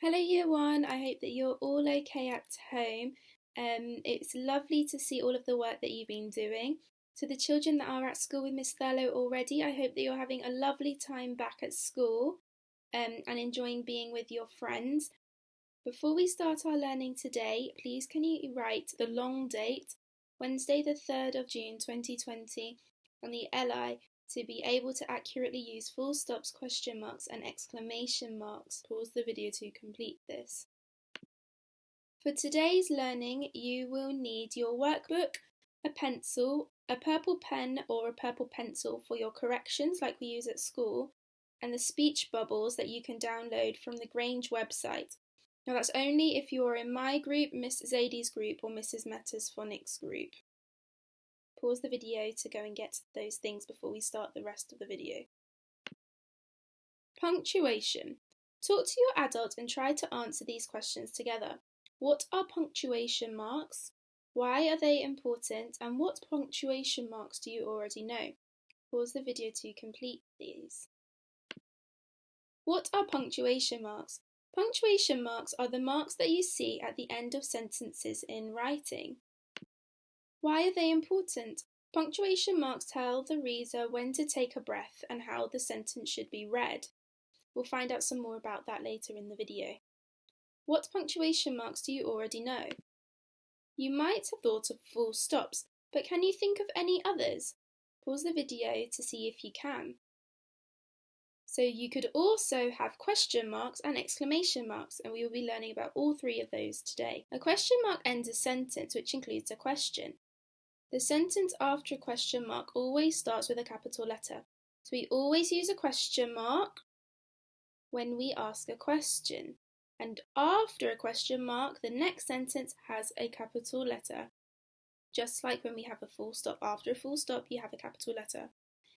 Hello Year 1, I hope that you're all okay at home. It's lovely to see all of the work that you've been doing. To the children that are at school with Miss Thurlow already, I hope that you're having a lovely time back at school and enjoying being with your friends. Before we start our learning today, please can you write the long date, Wednesday the 3rd of June 2020, and the LI to be able to accurately use full stops, question marks and exclamation marks. Pause the video to complete this. For today's learning, you will need your workbook, a pencil, a purple pen or a purple pencil for your corrections like we use at school, and the speech bubbles that you can download from the Grange website. Now that's only if you're in my group, Miss Zadie's group or Mrs. Meta's phonics group. Pause the video to go and get those things before we start the rest of the video. Punctuation. Talk to your adult and try to answer these questions together. What are punctuation marks? Why are they important? And what punctuation marks do you already know? Pause the video to complete these. What are punctuation marks? Punctuation marks are the marks that you see at the end of sentences in writing. Why are they important? Punctuation marks tell the reader when to take a breath and how the sentence should be read. We'll find out some more about that later in the video. What punctuation marks do you already know? You might have thought of full stops, but can you think of any others? Pause the video to see if you can. So you could also have question marks and exclamation marks, and we will be learning about all three of those today. A question mark ends a sentence which includes a question. The sentence after a question mark always starts with a capital letter. So we always use a question mark when we ask a question. And after a question mark, the next sentence has a capital letter. Just like when we have a full stop. After a full stop, you have a capital letter.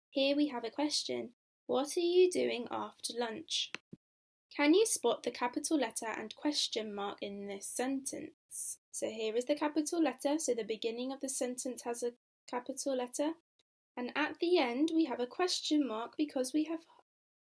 Here we have a question. What are you doing after lunch? Can you spot the capital letter and question mark in this sentence? So here is the capital letter. So the beginning of the sentence has a capital letter. And at the end, we have a question mark because we have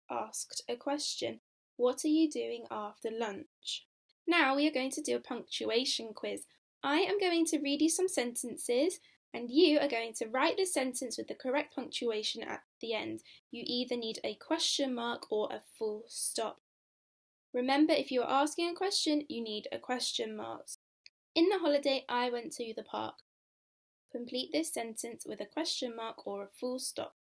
asked a question. What are you doing after lunch? Now we are going to do a punctuation quiz. I am going to read you some sentences and you are going to write the sentence with the correct punctuation at the end. You either need a question mark or a full stop. Remember, if you are asking a question, you need a question mark. In the holiday, I went to the park. Complete this sentence with a question mark or a full stop.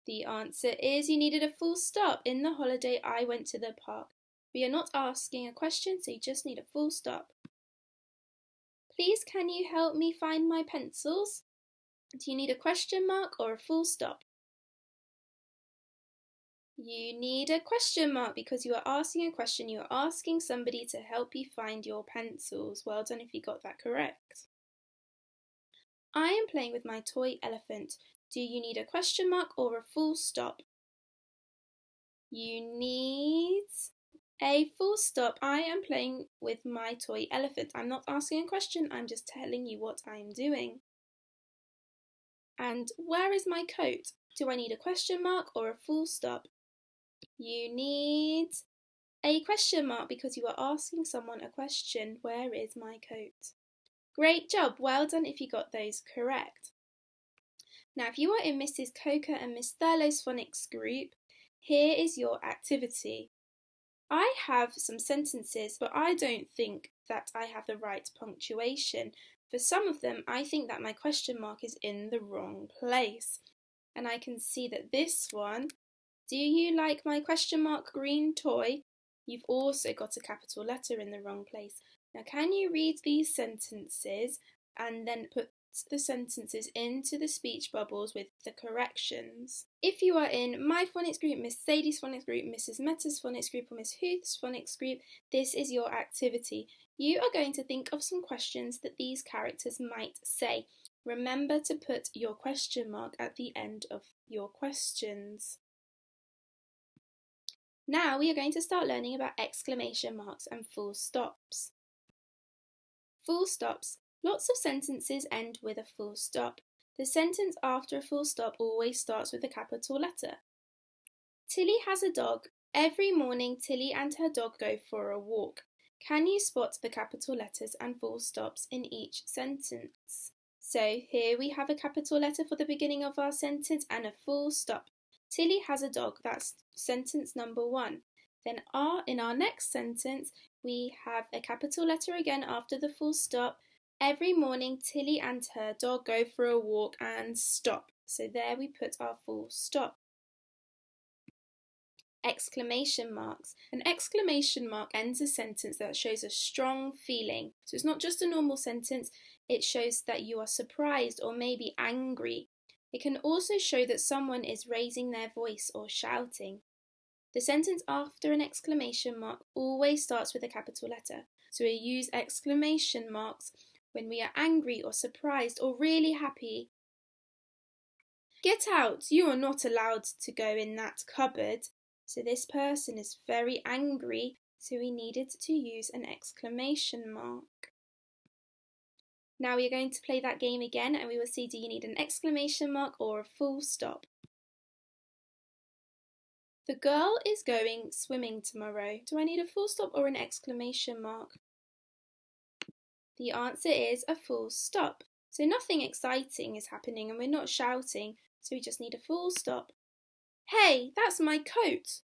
The answer is you needed a full stop. In the holiday, I went to the park. We are not asking a question, so you just need a full stop. Please, can you help me find my pencils? Do you need a question mark or a full stop? You need a question mark because you are asking a question. You are asking somebody to help you find your pencils. Well done if you got that correct. I am playing with my toy elephant. Do you need a question mark or a full stop? You need a full stop. I am playing with my toy elephant. I'm not asking a question, I'm just telling you what I'm doing. And where is my coat? Do I need a question mark or a full stop? You need a question mark because you are asking someone a question. Where is my coat? Great job, well done if you got those correct. Now if you are in Mrs. Khoker and Miss Thurlow's phonics group, here is your activity. I have some sentences, but I don't think that I have the right punctuation. For some of them, I think that my question mark is in the wrong place. And I can see that this one, do you like my question mark green toy? You've also got a capital letter in the wrong place. Now, can you read these sentences and then put the sentences into the speech bubbles with the corrections? If you are in my phonics group, Miss Sadie's phonics group, Mrs. Meta's phonics group or Miss Huth's phonics group, this is your activity. You are going to think of some questions that these characters might say. Remember to put your question mark at the end of your questions. Now we are going to start learning about exclamation marks and full stops. Full stops. Lots of sentences end with a full stop. The sentence after a full stop always starts with a capital letter. Tilly has a dog. Every morning Tilly and her dog go for a walk. Can you spot the capital letters and full stops in each sentence? So here we have a capital letter for the beginning of our sentence and a full stop. Tilly has a dog, that's sentence number 1. Then in our next sentence, we have a capital letter again after the full stop. Every morning Tilly and her dog go for a walk and stop. So there we put our full stop. Exclamation marks. An exclamation mark ends a sentence that shows a strong feeling. So it's not just a normal sentence, it shows that you are surprised or maybe angry. It can also show that someone is raising their voice or shouting. The sentence after an exclamation mark always starts with a capital letter. So we use exclamation marks when we are angry or surprised or really happy. Get out! You are not allowed to go in that cupboard. So this person is very angry, so we needed to use an exclamation mark. Now we are going to play that game again and we will see, do you need an exclamation mark or a full stop? The girl is going swimming tomorrow. Do I need a full stop or an exclamation mark? The answer is a full stop. So nothing exciting is happening and we're not shouting, so we just need a full stop. Hey, that's my coat!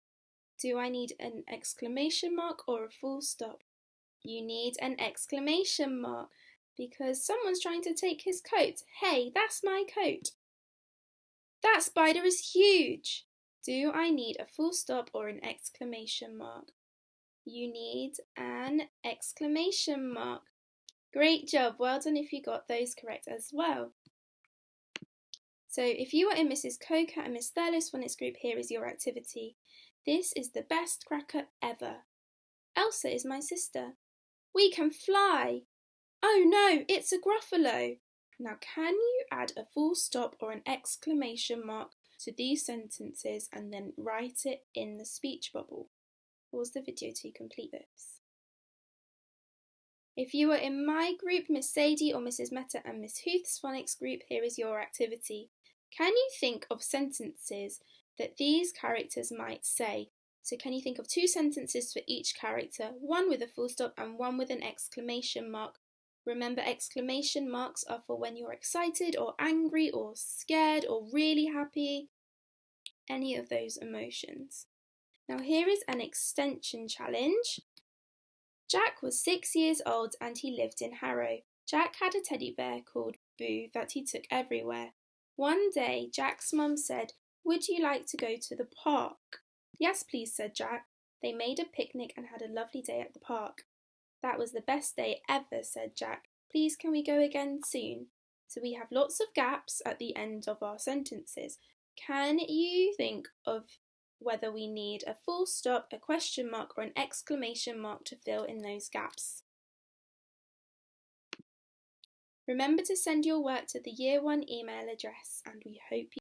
Do I need an exclamation mark or a full stop? You need an exclamation mark because someone's trying to take his coat. Hey, that's my coat. That spider is huge. Do I need a full stop or an exclamation mark? You need an exclamation mark. Great job. Well done if you got those correct as well. So if you are in Mrs. Khoker and Miss Thurlow's phonics group, here is your activity. This is the best cracker ever. Elsa is my sister. We can fly. Oh no, it's a gruffalo. Now can you add a full stop or an exclamation mark to these sentences and then write it in the speech bubble? Pause the video to complete this. If you are in my group, Miss Sadie or Mrs. Meta and Miss Huth's phonics group, here is your activity. Can you think of sentences that these characters might say? So can you think of 2 sentences for each character, one with a full stop and one with an exclamation mark? Remember, exclamation marks are for when you're excited or angry or scared or really happy, any of those emotions. Now here is an extension challenge. Jack was 6 years old and he lived in Harrow. Jack had a teddy bear called Boo that he took everywhere. One day, Jack's mum said, "Would you like to go to the park?" "Yes, please," said Jack. They made a picnic and had a lovely day at the park. "That was the best day ever," said Jack. "Please can we go again soon?" So we have lots of gaps at the end of our sentences. Can you think of whether we need a full stop, a question mark or an exclamation mark to fill in those gaps? Remember to send your work to the Year 1 email address and we hope you